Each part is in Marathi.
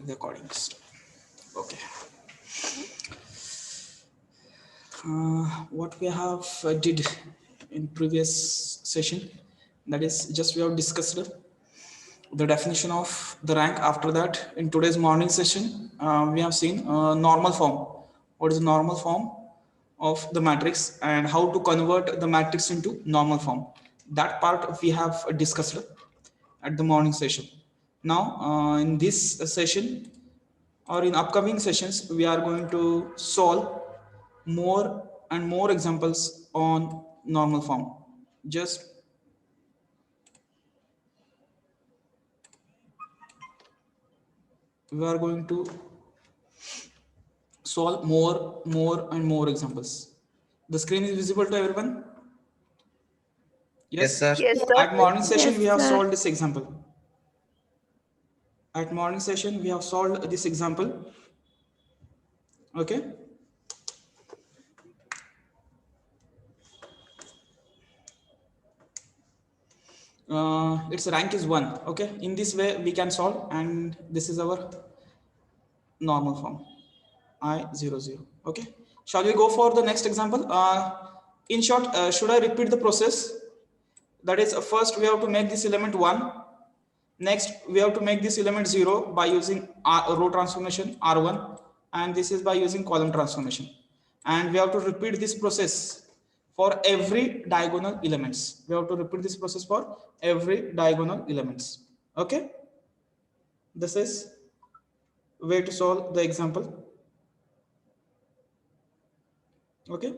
recording. Okay. What we have did in previous session, that is just we have discussed the definition of the rank. After that, in today's morning session, we have seen normal form. What is normal form of the matrix and how to convert the matrix into normal form. That part we have discussed at the morning session. Now, in this session or in upcoming sessions, we are going to solve more and more examples on normal form. Just we are going to solve more and more examples. The screen is visible to everyone? Yes, sir. Yes, sir. At morning session, Yes, we have sir. solved this example. At morning session, we have solved this example. Okay. Its rank is 1. Okay. In this way, we can solve, and this is our normal form. I00. Okay. Shall we go for the next example? In short, should I repeat the process? That is, first we have to make this element 1. Next, we have to make this element 0 by using row transformation R1, and this is by using column transformation. And we have to repeat this process for every diagonal elements. We have to repeat this process for every diagonal elements. Okay. This is way to solve the example. Okay.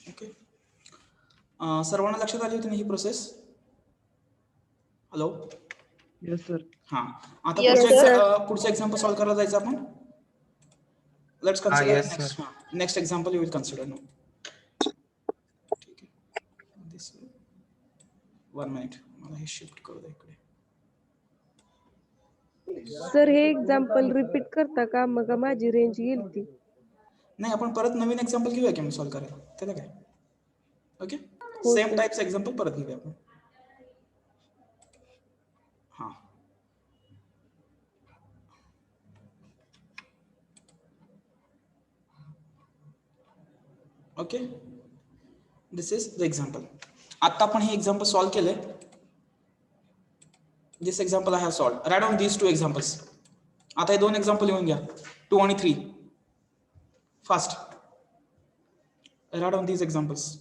Okay. सर्वांना लक्षात आली होती ना ही प्रोसेस? हॅलो. Yes, sir. हां. आता Yes, पुढचं एक्झाम्पल सॉल्व करायला जायचं आपण. Let's consider yes, next. Next example you will consider no. ठीक आहे. This 1 minute. मला हे शिफ्ट करू दे इकडे. सर हे एक्झाम्पल रिपीट करता का? मग माझी रेंज गेलती. नाही, आपण परत नवीन एक्झाम्पल घेऊया की मग सॉल्व करायला. त्याला काय? ओके. हो, सेम सर. टाईपचं एक्झाम्पल परत घेऊया आपण. हां. Okay. This is the example. आता आपण हे एक्झाम्पल सॉल्व केले. This example I have solve. Right on these 2 examples. आता हे 2 एक्झाम्पल लिहून घ्या. 2 आणि 3. Fast. Right on these examples.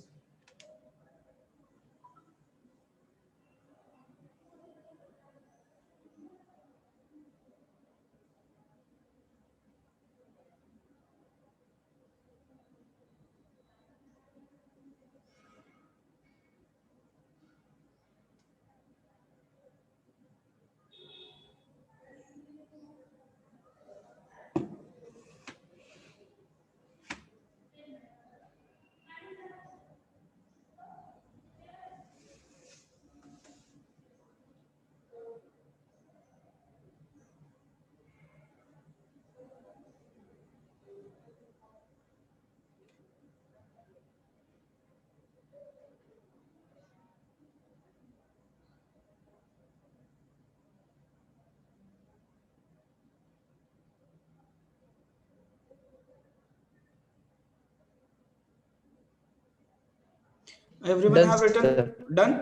Everyone Done, have written? sir. Done?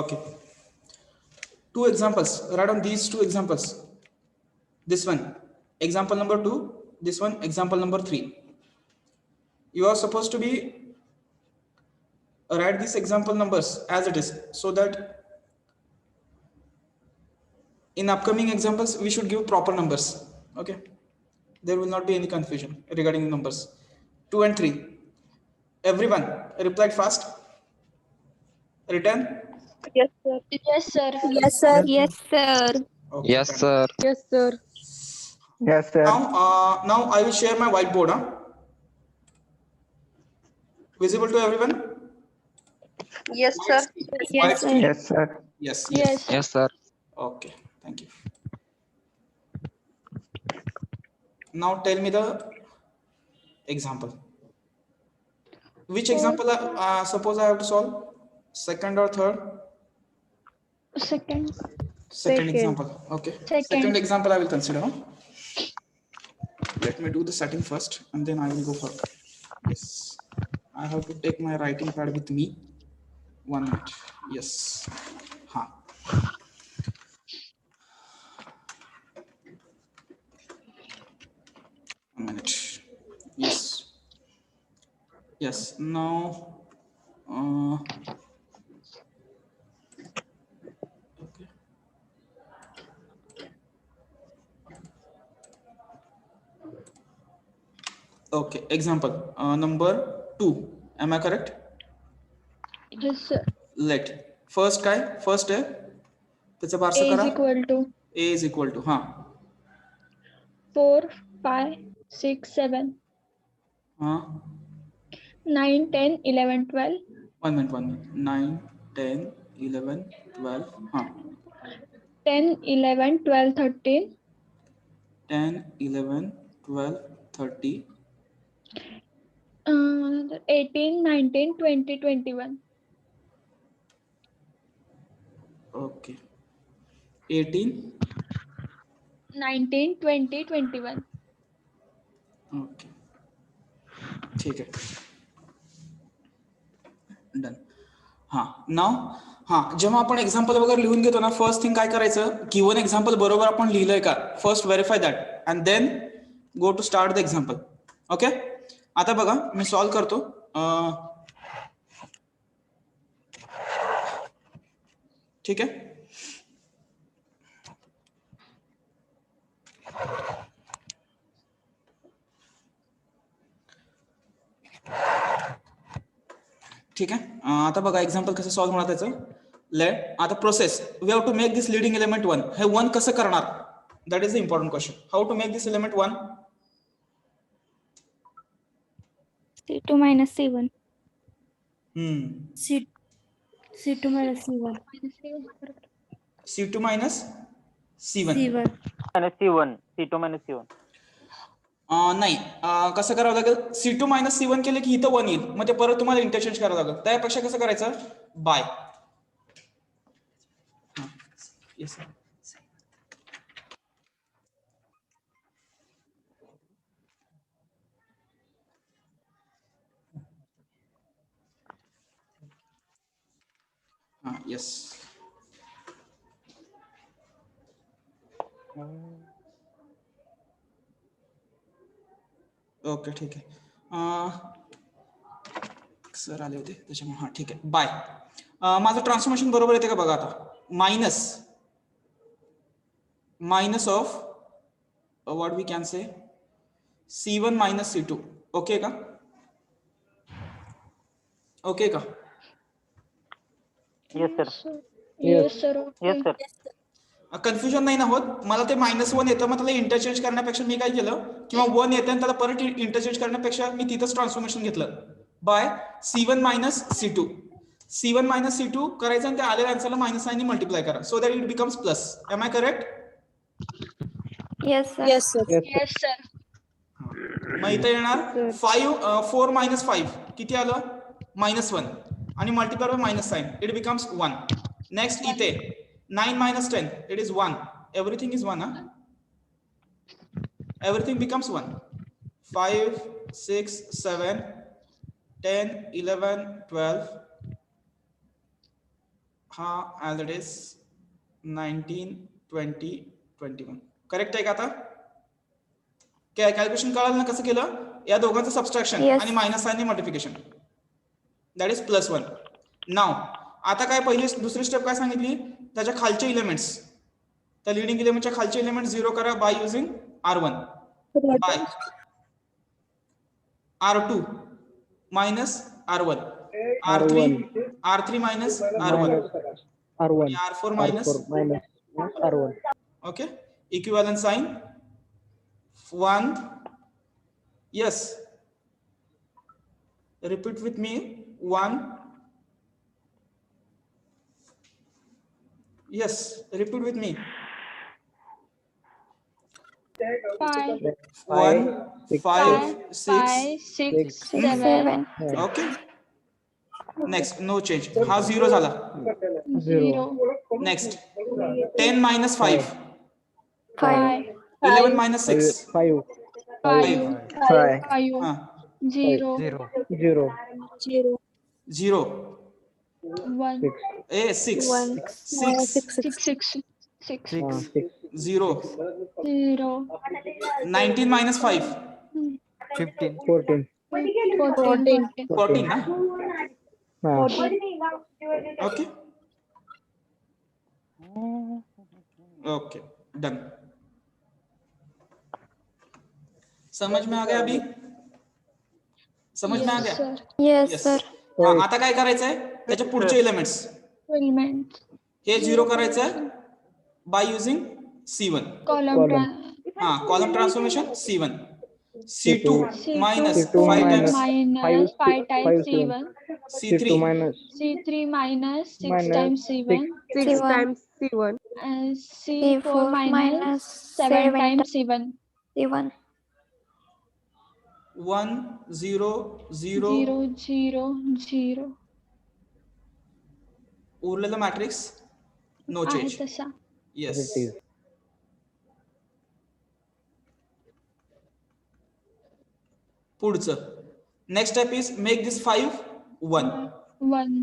Okay. 2 examples. Write on these 2 examples. This one, example number 2. This one, example number 3. You are supposed to be write these example numbers as it is, so that in upcoming examples we should give proper numbers. Okay. There will not be any confusion regarding numbers. 2 and 3. Everyone replied fast. Written? Yes, sir. Yes, sir. Yes, sir. Yes, sir. Okay, Yes, fine. sir. Yes sir. Yes, sir. Now I will share my whiteboard. Visible to everyone? Yes, sir. White screen? Yes, sir. Yes. Yes, sir. Okay, thank you. Now tell me the example. Which example suppose I have to solve? Second or third? Second. Second example. Okay. Second example I will consider. Let me do the setting first and then I will go for. Yes. I have to take my writing pad with me. 1 minute. Yes. Ha. One minute. Yes. Yes. Now. Okay. Okay. Example number 2. Am I correct? Yes, sir. Let. First काय? First आहे. त्याचं बारसं A is करा. equal to A is equal to 4, 5, 6, 7, 9, 10, 11, 12, 1 minute. 9, 10, 11, 12. 10, 11, 12, 13, 10, 11, 12, 30. 18, 19, 20, 21. Okay. 18. 19, 20, 21. Okay ठीक आहे डन. जेव्हा आपण एक्झाम्पल वगैरे लिहून घेतो ना फर्स्ट थिंग काय करायचं गिवन एक्झाम्पल बरोबर आपण लिहिलंय का first verify that and then go to start the example. Okay आता बघा मी सॉल्व करतो. ठीक आहे ठीक आहे आता बघा एक्झाम्पल कसं सॉल्व्ह होणार त्याचं लेट आता process we have to make this leading element 1 हे 1 कसं करणार that is the important question how to make this element 1 C2 minus C1. C2 minus C1. C2 minus C1 C1. Minus C1. C2 minus C1. नाही कसं करावं लागेल C2 minus C1 केले की इथं 1 येईल मग ते परत तुम्हाला इंटरचेंज करावं लागेल त्यापेक्षा कसं करायचं बाय येस येस ओके ठीक आहे सर आले होते त्याच्यामुळे ठीक आहे बाय माझं ट्रान्सफॉर्मेशन बरोबर येते का बघा आता minus of what we can say C1 minus C2 okay का Yes, sir. Yes, sir. Okay. Yes, sir. Confusion नाही ना होत मला ते -1 येतं मग त्याला इंटरचेंज करण्यापेक्षा मी काय केलं किंवा 1 येतं आणि त्याला परत इंटरचेंज करण्यापेक्षा मी तिथंच ट्रान्सफॉर्मेशन घेतलं बाय C1 minus C2 करायचं आणि त्या आलेल्या आन्सरला -9 ने मल्टिप्लाय करा so that it becomes plus M I correct Yes, sir. Yes, sir. Yes, sir. मग इथं येणार 4 minus 5 किती आलं -1 आणि multiply by -9 it becomes 1 next इथे 9 minus 10 it is 1 everything is 1 everything becomes 1 5 6 7 10 11 12 as it is 19 20 21 correct आहे का आता काय कॅल्क्युलेशन कळालं ना कसं केलं या दोघांचं सबट्रॅक्शन आणि -9 ने मल्टिप्लिकेशन दॅट इज +1 नाउ आता काय पहिली दुसरी स्टेप काय सांगितली त्याच्या खालचे एलिमेंट्स त्या लीडिंग एलिमेंटच्या खालचे एलिमेंट 0 करा by using R1 by R2 minus R1 R3 minus R1 R4 minus R1. okay equivalent sign 1. Yes. Repeat with me. 1. Yes. Repeat with me. 5, 1, 5, 6. 5, 6, 7, 7. Okay. Next. No change. हा 0 झाला. 0, Next. 10 minus 5. 5. 11 minus 6. 5. 5, 5. 5, हाँ, 0, 0. 0. 1, 6. 1. 6. 6, 6, 6, 6. 0. 0, 19 minus 5. 15. 14. 14, 14 ना? हाँ. Okay. Okay. Done. समझ में आ गया अभी? समझ में आ yes, गया? sir. Yes, Yes. sir. हा, आता काय करायचंय? त्याच्या पुढचे एलिमेंट्स Element, हे 0 करायचंय बाय युजिंग C1. column, हा, column transformation C1. C2 C2 minus C2 5 minus times minus 5 times 5 C1, C3. minus C3 minus 6 Minus times C1, 6 C1. times C1. and C4 C4 minus 7 times C1, 7. 1, 0, 0. 0, 0, 0. उरलेलं मॅट्रिक्स नो आहे चेंज. तसा. येस. it is. पुढचं next step is make this 5 1. 1,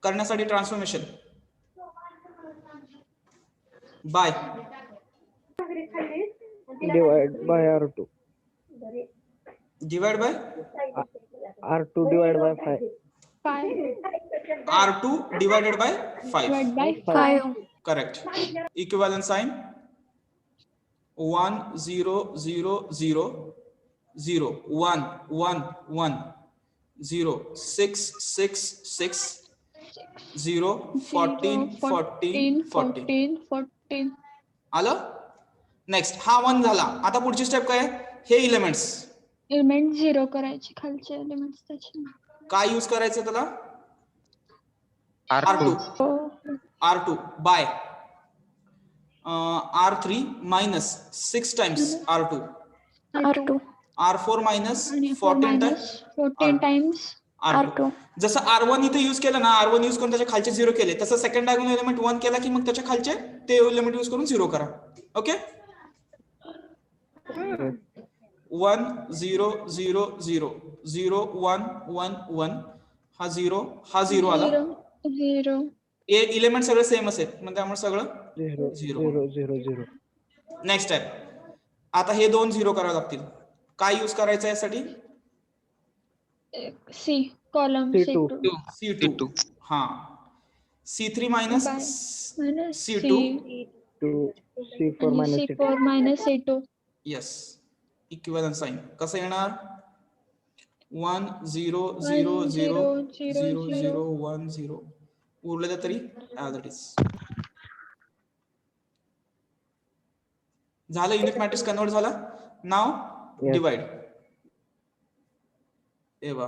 करण्यासाठी transformation by Divide by R2. Divide by R2 divided by 5. 5 R2 divided by 5. divided by 5. Correct. Equivalent sign 1 0 0 0 0 1 1 1 0 6 6 6 0 14 14 14. 14. आलं? नेक्स्ट हा 1 झाला. आता पुढची स्टेप काय? हे एलिमेंट्स एलिमेंट 0 करायचे खालचे एलिमेंट्स त्याचे. काय यूज करायचं त्याला? R2 R2 bye R3 minus 6 times R2 R2. R4 minus आणि 14 minus times 14 times R2. जसं R1 इथे यूज केलं ना, R1 यूज करून त्याच्या खालचे 0 केले, तसं सेकंड डायगोनल एलिमेंट 1 केला की मग त्याच्या खालचे ते एलिमेंट यूज करून 0 करा. ओके. 1 0 0 0 0 1 1 1 हा 0 हा 0 आला. 0. एलिमेंट सगळे सेम असेल म्हणजे त्यामुळे सगळं 0 0. 0 0 0. नेक्स्ट आहे. आता हे 2 0 करावे लागतील. काय यूज करायचं यासाठी? C column C2. C2. हा. C3 minus minus C2. 2 C4 आणि minus C4 minus C2. Yes. Equivalent sign कसं येणार? 1 0 0 0 0 0 1 0 उरलेलं तरी ॲज इट इज. झालं. युनिट मॅट्रिक्स कन्वर्ट झाला. नाव डिवाइड. ए बा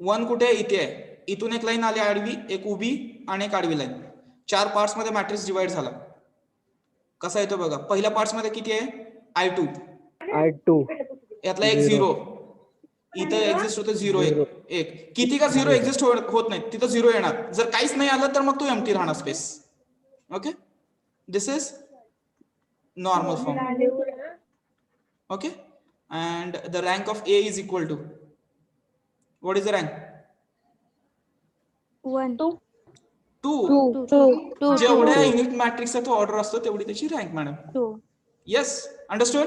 1 कुठे आहे? इथे आहे. इथून एक लाईन आली आडवी, एक उभी आणि एक आडवी लाईन. 4 पार्ट्स मध्ये मॅट्रिक्स डिवाइड झाला. कसा येतो बघा. पहिल्या पार्ट्स मध्ये किती आहे? I2 यातला एक 0 इथे एक्झिस्ट होतं. 0 1 किती का 0 एक्झिस्ट होत नाही तिथं 0 येणार. जर काहीच नाही आलं तर मग तो एम्प्टी राहणार space. Okay. This is normal form. Okay. and the rank of A is equal to, what is the rank? 1. 2. जेवढ्या युनिट मॅट्रिक्सचा तो ऑर्डर असतो तेवढी त्याची rank madam. 2. Yes. Understood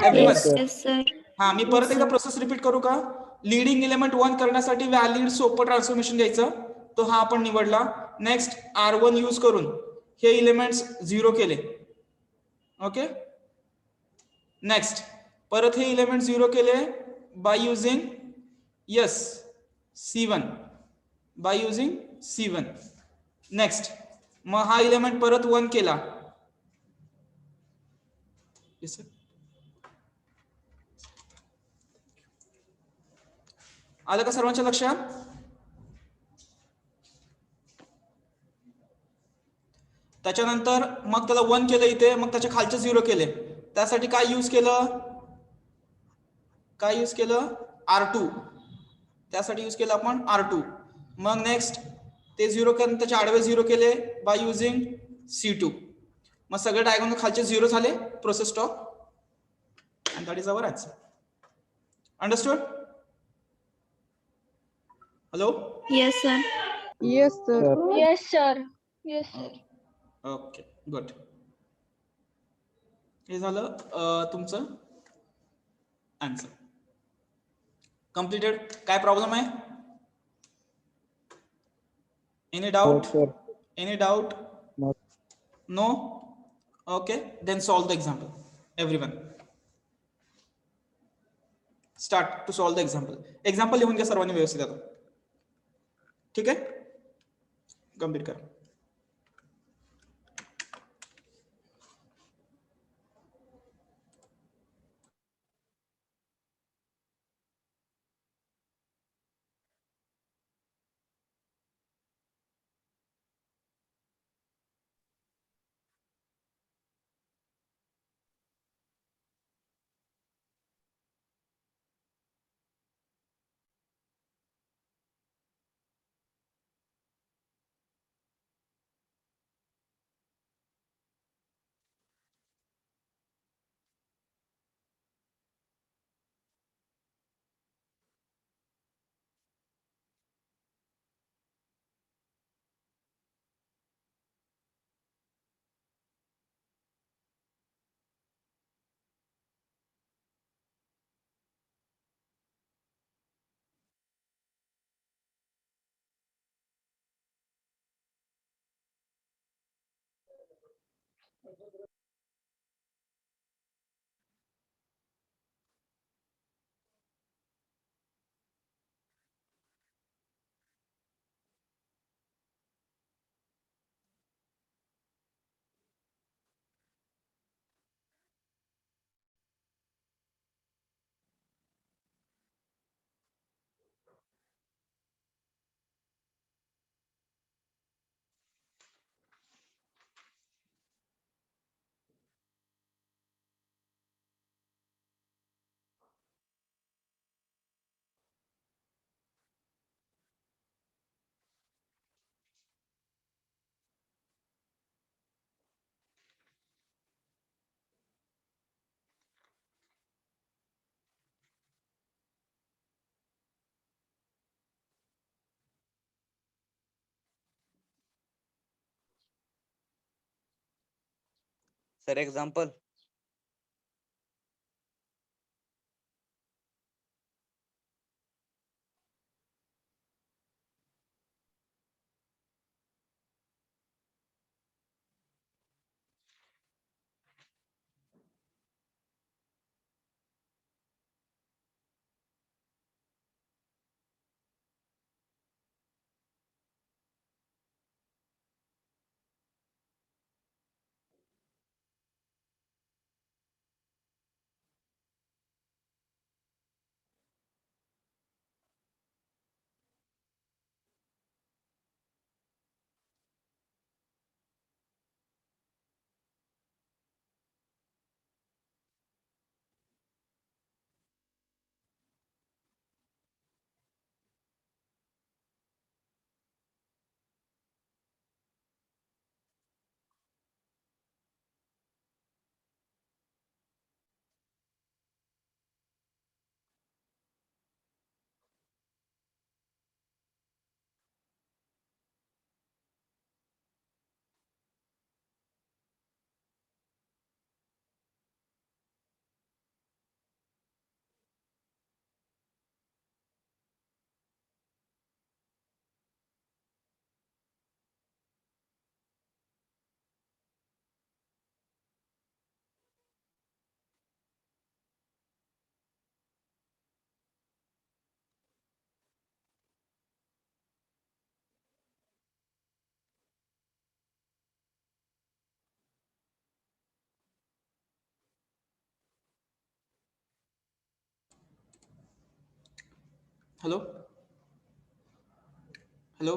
everyone? Yes, sir. हा, मी परत एकदा प्रोसेस रिपीट करू का? लीडिंग एलिमेंट 1 करण्यासाठी व्हॅलिड सोपं ट्रान्सफॉर्मेशन घ्यायचं. तो हा आपण निवडला. नेक्स्ट R1 यूज करून हे एलिमेंट्स 0 केले. ओके. नेक्स्ट परत हे एलिमेंट 0 केले by using C1 by using C1. Next मग हा एलिमेंट परत 1 केला. Listen. आलं का सर्वांच्या लक्षात? त्याच्यानंतर मग त्याला 1 केलं इथे, मग त्याच्या खालचे 0 केले. त्यासाठी काय यूज केलं? R2. त्यासाठी यूज केलं आपण R2. मग नेक्स्ट ते 0 करून त्याचे आडवे 0 केले बाय युजिंग C2. मग सगळे डायगोनल खालचे 0 झाले. Process stop. And that is our answer. Understood? Hello? Yes, sir. Yes sir. Sir. Yes, sir. Yes, sir. Okay, good. हे झालं तुमचं आन्सर. कम्प्लिटेड. काय प्रॉब्लेम आहे? Any doubt? No, sir. Any doubt? No. No? Okay, then solve the example. Everyone. Start to solve the example. Example लिहून घ्या सर्वांनी व्यवस्थित आता. ठीक आहे? कम्प्लीट करा. Sir, example. Hello? Hello?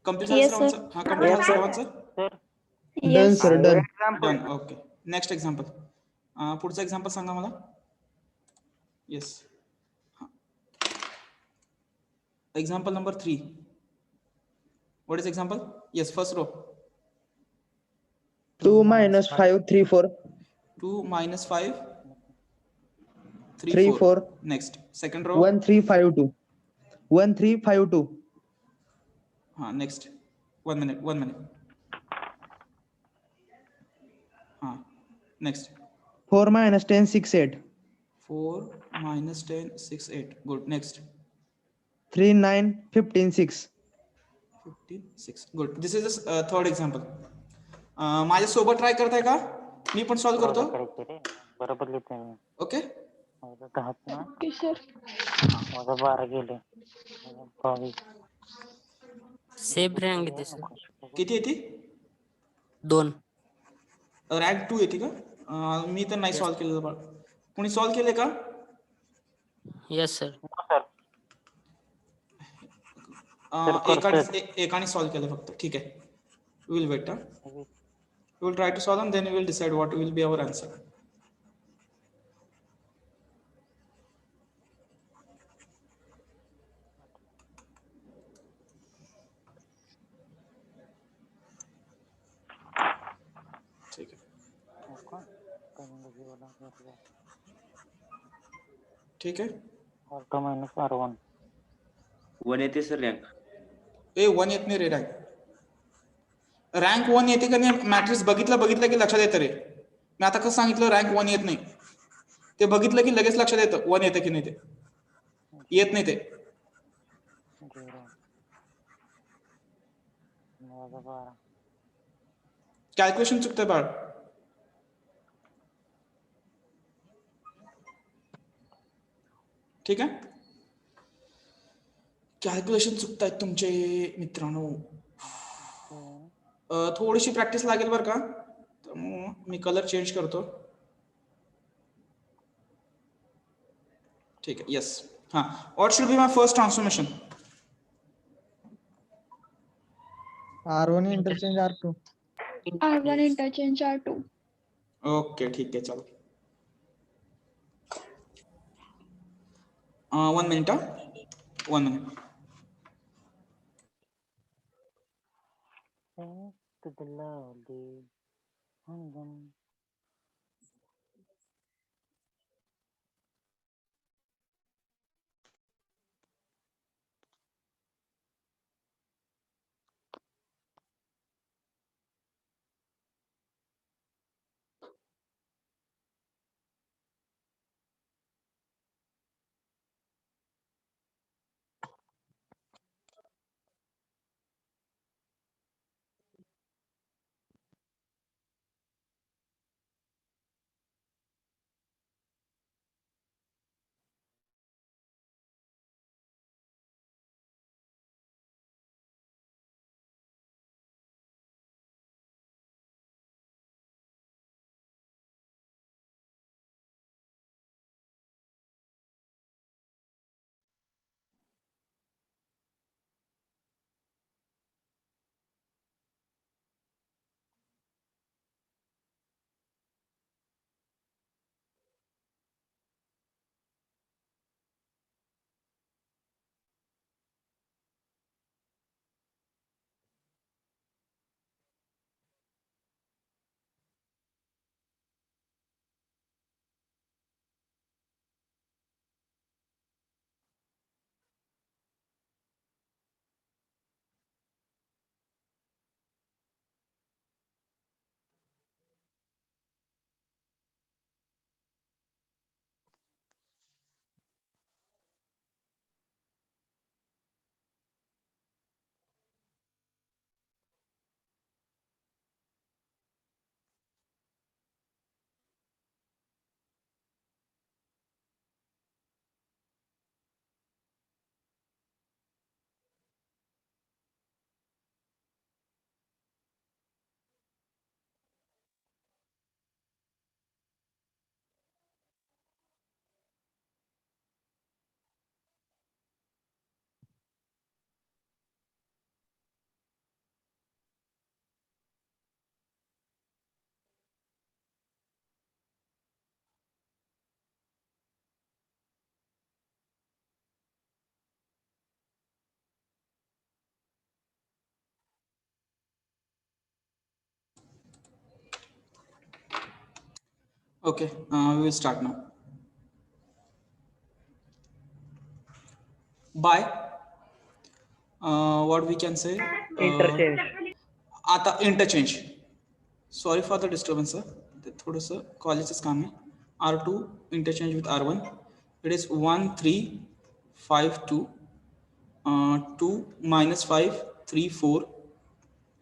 Complete Yes, has sir. complete Yes, has sir. answer? Sir, Done, Yes. sir. Done. example. Done. Okay. Next example. पुढचा एक्झाम्पल सांगा मला. Yes. Example number 3. What is example? Yes, first row. 2 minus 5, 3, 4. 2 minus 5, 3, 3, 4. 4. Next. Second row. 1, 3, 5, 2. 1, 3, 5, 2. Next. 1 minute. 1 minute. Next. 4 minus 10, 6, 8. 4 minus 10, 6, 8. Good. Next. 3, 9, 15, 6. 15, 6. Good. This is the third example. माझ्यासोबत ट्राय करताय का? मी पण सॉल्व करतो. करायचे रे. बरोबर लिहितोय मी. ओके. माझं 10 ना, ओके सर. माझं 12 गेले. माझं 22. सेम रँक येते सर. किती येते? 2. रँक 2 येते का? मी तर नाही सॉल्व केलेलं बाळ. कोणी सॉल्व केले का? Yes sir. सर, एकाने सॉल्व केलं फक्त. ठीक आहे. Will wait. We will try to solve and then we will decide what will be our answer. ठीक है. ठीक है. R2 minus R1. 1 येते सर रँक. 1 येत नाही रे रँक. रँक 1 येते का नाही मॅट्रिक्स बघितलं की लक्षात येतं रे. मी आता कसं सांगितलं रँक 1 येत नाही. ते बघितलं की लगेच लक्षात येतं 1 येतं की नाही ते. येत नाही ते. 0. माझं 12. कॅल्क्युलेशन चुकतंय बाळ. ठीक आहे. कॅल्क्युलेशन चुकतायत तुमचे मित्रांनो. थोडीशी प्रॅक्टिस लागेल बरं का. मी कलर चेंज करतो. ठीक आहे. Yes. What should be my first transformation? R1 interchange R2. R1 interchange R2. Okay ठीक आहे. चलो. 1 minute. 1 minute. To the lovely London. Okay, we will start now. By what we can say? Interchange. आता interchange. Sorry for the disturbance, sir. थोडंसं कॉलेजच काम आहे. R2 interchange with R1. It is 1 3 5 2 2 minus 5 3 4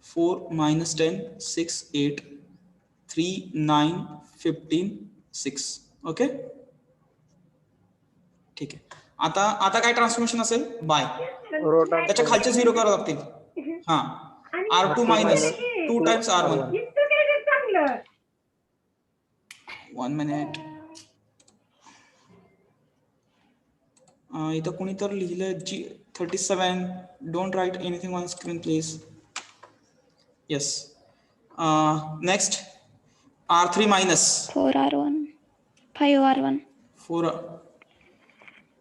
4 minus 10 6 8 3 9 15 6. Okay, ठीक आहे. आता आता काय ट्रान्सफॉर्मेशन असेल? बाय. त्याच्या खालचे 0 करावं लागतील. हा, R2 minus 2 times R1. 1 minute. इथं कोणी तर लिहिलं G37. Don't write anything on screen please. Yes. Next R3 minus 4R1 5R1 4.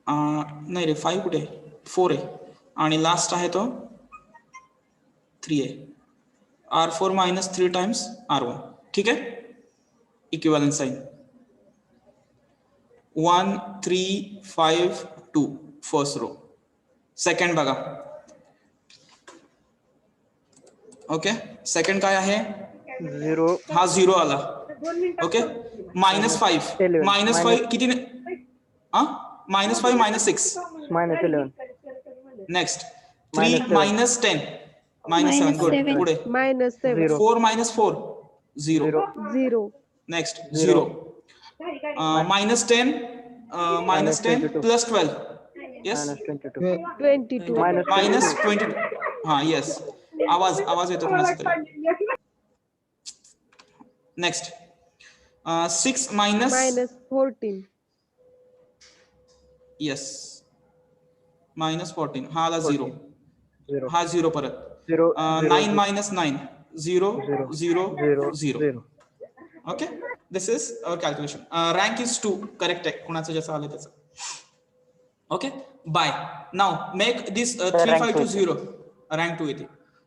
नाही रे, 5 कुठे? 4 आहे आणि लास्ट आहे तो 3 आहे. R4 minus 3 times R1. ठीक आहे, equivalent sign. 1 3 5 2 first row. Second बघा. ओके, सेकंड काय आहे? 0. हा 0 आला. ओके, -5 -5 किती? -5 -6 -11. नेक्स्ट 3 -10 -7. गुड. पुढे -7 4 -4 0. 0 नेक्स्ट 0. -10 plus 12. Yes. -22. 22 -22. हा, येस. आवाज येतो कोणाचा तरी. Next 6 minus -14 yes -14. हा आला 0. 0. हा 0 परत. 9 minus 9 0 0 0. Okay, this is our calculation. Rank is 2. Correct आहे, कुणाचं जसं आलं त्याचं. Okay, bye. Now make this 3 5 2 0. Rank 2 येते.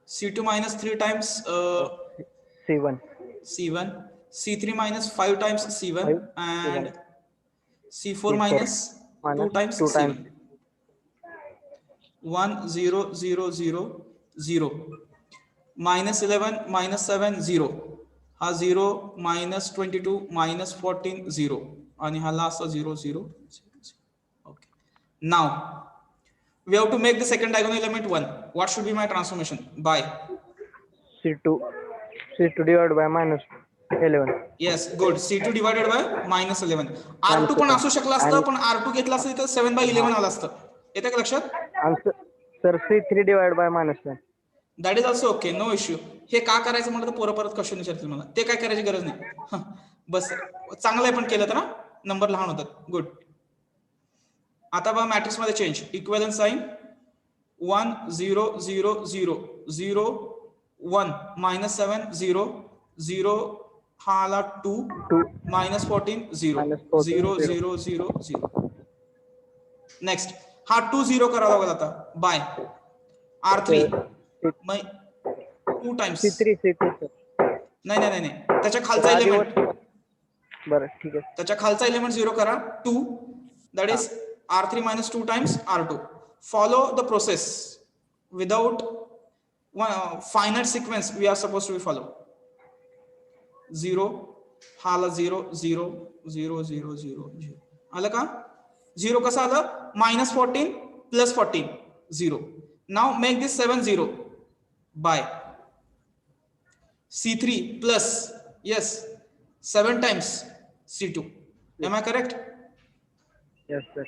C2 minus 3 times C1. C1. C3 minus 5 times C1 and C4 minus 2 times C1. 1 0 0 0 0. -11 -7 0. हा 0 -22 -14 0 आणि हा last 0 0 0. Okay. Now we have to make the second diagonal element 1. What should be my transformation? By C2 divided by -11. Yes, good. C2 divided by -11. R2 पण असू शकला असतं, पण R2 घेतला असतं तर 7/11 आलं असतं. येतं का लक्षात? Sir C3 divided by -10. That is also okay, no issue. हे का करायचं म्हणलं तर पोरं परत क्वेश्चन विचारतील मला. ते काय करायची गरज नाही. बस चांगलं आहे, पण केलं तर ना नंबर लहान होतात. गुड. आता बघा मॅट्रिक्स मध्ये चेंज. Equivalent sign 1 0 0 0 0 1 -7 0 0. हा आला 2 -14 0 0 0 0 0. नेक्स्ट हा 2 0 करावा लागेल आता. By R3 2 times. नाही त्याच्या खालचा एलिमेंट. बरं, ठीक आहे. त्याच्या खालचा एलिमेंट 0 करा. 2. That is R3 minus 2 times R2. Follow the process without finite sequence. We are supposed to be follow 0 हाला 0 0 0 0 0 0 आलं का? 0 कसा आलं? -14 plus 14 0. Now make this 7 0 by C3 plus, yes, 7 times C2. Am I correct? Yes, sir.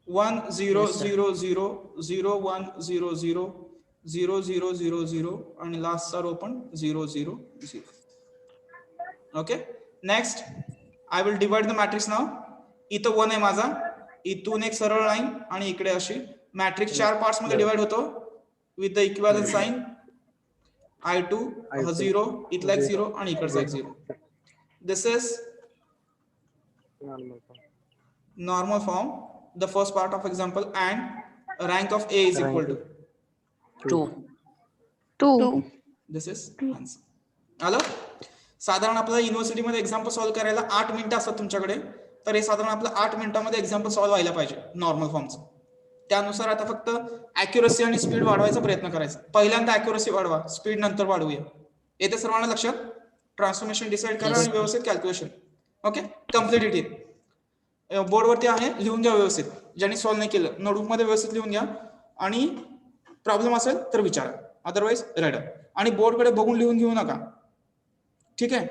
1 0 0 0 0 1 0 0 0 0 0 0 आणि लास्ट चा रो पण 0 0 0. Okay, next I will divide the matrix now. इथं 1 आहे माझा, इथून एक सरळ लाईन आणि इकडे अशी. मॅट्रिक्स 4 पार्ट्स मध्ये डिवाइड होतो with the equivalent sign. I2 हा 0, इथला एक 0 आणि इकडचा एक 0. दिस is normal form. The first part of example, and rank of A is equal to 2. 2. This is answer. Hello. साधारण आपल्याला युनिव्हर्सिटीमध्ये एक्झाम्पल सॉल्व्ह करायला 8 मिनिटं असतात तुमच्याकडे, तर हे साधारण आपलं 8 मिनिटांमध्ये एक्झाम्पल सॉल्व्ह व्हायला पाहिजे नॉर्मल फॉर्मचं. त्यानुसार आता फक्त ॲक्युरसी आणि स्पीड वाढवायचा प्रयत्न करायचा. पहिल्यांदा ॲक्युरसी वाढवा, स्पीड नंतर वाढवूया. येते सर्वांना लक्षात? ट्रान्सफॉर्मेशन डिसाईड करा आणि व्यवस्थित कॅल्क्युलेशन. Okay, complete it. बोर्डवरती आहे, लिहून घ्या व्यवस्थित. ज्यांनी सॉल्व्ह नाही केलं नोटबुकमध्ये व्यवस्थित लिहून घ्या आणि प्रॉब्लेम असेल तर विचारा, अदरवाईज रेडर. आणि बोर्डकडे बघून लिहून घेऊ नका, ठीक आहे?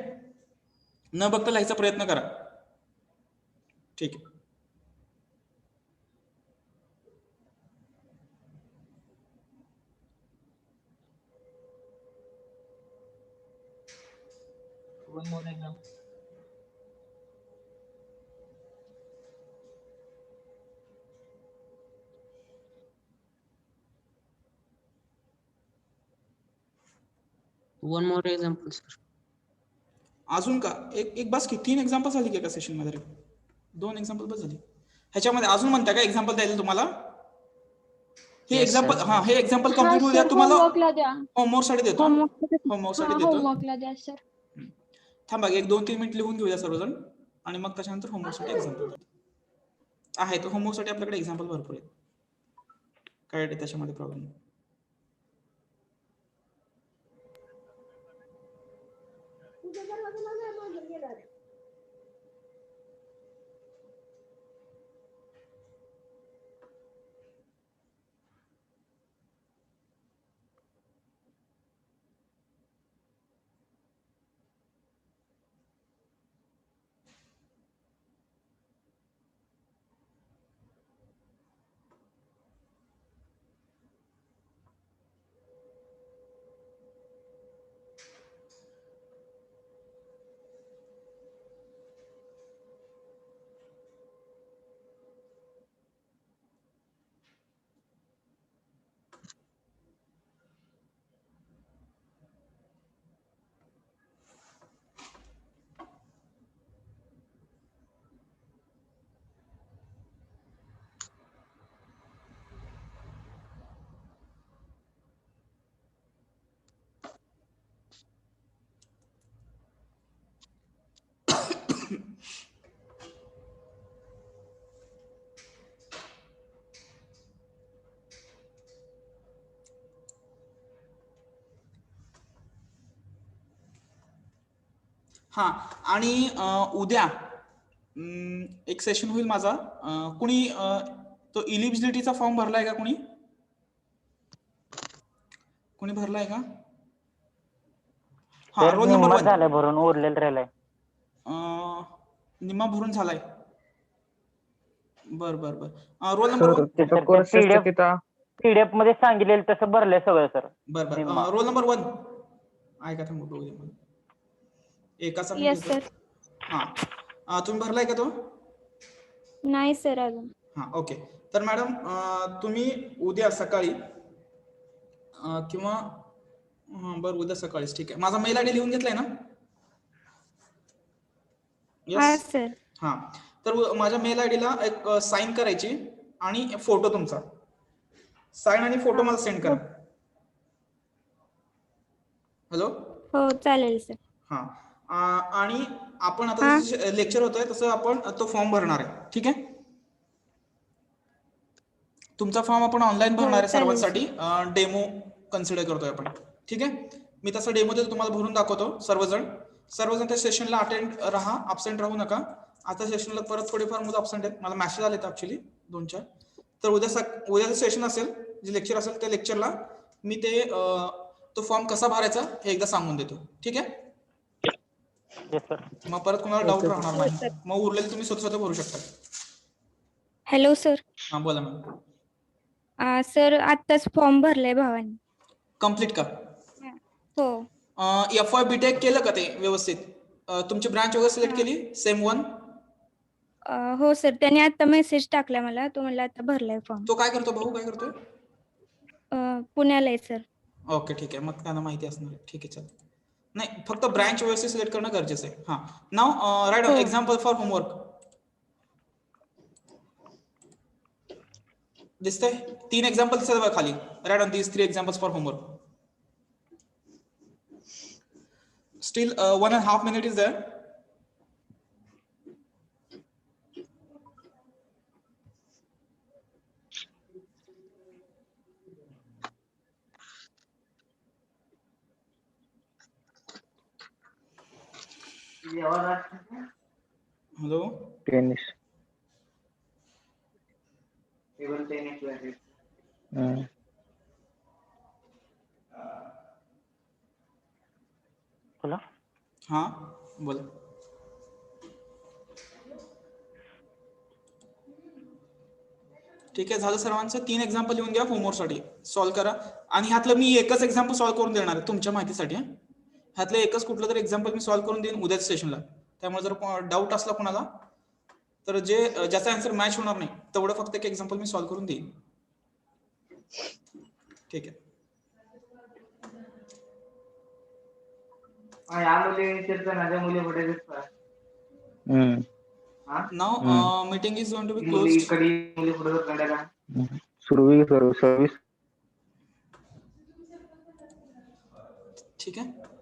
न बघता लिहायचा प्रयत्न करा, ठीक आहे? One more example, sir. अजून का एक बस की 3 एक्झाम्पल झाली की एका सेशन मध्ये? 2 एक्झाम्पल बस झाली. ह्याच्यामध्ये अजून म्हणता का एक्झाम्पल द्यायला तुम्हाला? हे Yes, एक्झाम्पल, sir. हा हे एक्झाम्पल हा कम्प्लीट होऊ द्या. सर, तुम्हाला होमवर्कला द्या. होमवर्कसाठी देतो. होमवर्कसाठी देतो. होमवर्कला द्या सर. थांबा 1-2-3 मिनिट लिहून घेऊया सर्वजण आणि मग त्याच्यानंतर होमवर्कसाठी एक्झाम्पल आहे. तर होमवर्कसाठी आपल्याकडे एक्झाम्पल भरपूर आहेत, काय त्याच्यामध्ये प्रॉब्लेम नाही. हा, आणि उद्या एक सेशन होईल माझा. कुणी तो इलिजिबिलिटीचा फॉर्म भरलाय का? कुणी भरलाय का? हा, रोल नंबर 1 झालंय भरून, उरलेलं राहिलंय. निम्मा भरून झालाय. बर बर बर. Roll number 1. पीडीएफ मध्ये सांगितलेलं तसं भरलंय सगळं सर. बर बर. रोल नंबर 1 ऐका, थांबू बघू दे मला. एकाचा मी येस घेतो. सर. हा, तुम्ही भरलाय का तो? नाही सर अजून. हा, ओके. तर मॅडम तुम्ही उद्या सकाळी किंवा बरं उद्या सकाळीच, ठीक आहे. माझा मेल आयडी लिहून घेतलाय ना? हा सर. हा, तर माझ्या मेल आयडीला एक साईन करायची आणि फोटो तुमचा, साईन आणि फोटो मला सेंड करा. हॅलो? हो चालेल सर. हा, आणि आपण आता लेक्चर होतोय तसं आपण तो फॉर्म भरणार आहे, ठीक आहे? तुमचा फॉर्म आपण ऑनलाईन भरणार आहे सर्वांसाठी. डेमो कन्सिडर करतोय आपण, ठीक आहे? मी तसं डेमो देतो तुम्हाला, भरून दाखवतो. सर्वजण त्या सेशनला अटेंड राहा, अब्सेंट राहू नका. आता सेशनला परत थोडेफार मुलं अब्सेंट आहेत, मला मेसेज आले ऍक्च्युअली 2-4. तर उद्याचं सेशन असेल, जे लेक्चर असेल त्या लेक्चरला मी तो फॉर्म कसा भरायचा हे एकदा सांगून देतो, ठीक आहे? मग परत कोणाला डाऊट राहणार नाही. मग उरलेलं तुम्ही स्वतः भरू शकता. Hello sir. हा, बोला मॅम. सर आत्ताच फॉर्म भरलाय भावाने. कम्प्लीट का? हो. FY BTech केलं का ते व्यवस्थित? तुमची ब्रांच वगैरे सिलेक्ट केली? सेम 1? हो सर, त्याने आता मेसेज टाकला मला, तो म्हणला आता भरलाय फॉर्म. तो काय करतो भाऊ, काय करतोय? पुण्याला आहे सर. ओके, ठीक आहे. मग त्यांना माहिती असणार. ठीक आहे, चालेल. नाही, फक्त ब्रांच व्यवस्थित सिलेक्ट करणं गरजेचं आहे. हा, now write example for homework. दिसतंय? 3 एक्झाम्पल दिसतात बघा खाली. Write on these 3 examples for homework. Still 1.5 minutes is there. Hello. टेनिस बोला. हाँ बोला. ठीक आहे, झालं सर्वांचं. 3 एक्झाम्पल लिहून घ्या होमवर्कसाठी, सॉल्व करा. आणि ह्यातलं मी एकच एक्झाम्पल सॉल्व करून देणार आहे तुमच्या माहितीसाठी. ह्यातलं एकच कुठलं तरी एक्झाम्पल मी सॉल्व करून देईन उद्याच्या सेशनला. त्यामुळे जर डाऊट असला कोणाला तर ज्याचा आन्सर मॅच होणार नाही तेवढं फक्त एक एक्झाम्पल मी सॉल्व करून देईन. ठीक आहे. Now meeting is going to be closed. सुरवी सर्व्हिस ठीक आहे.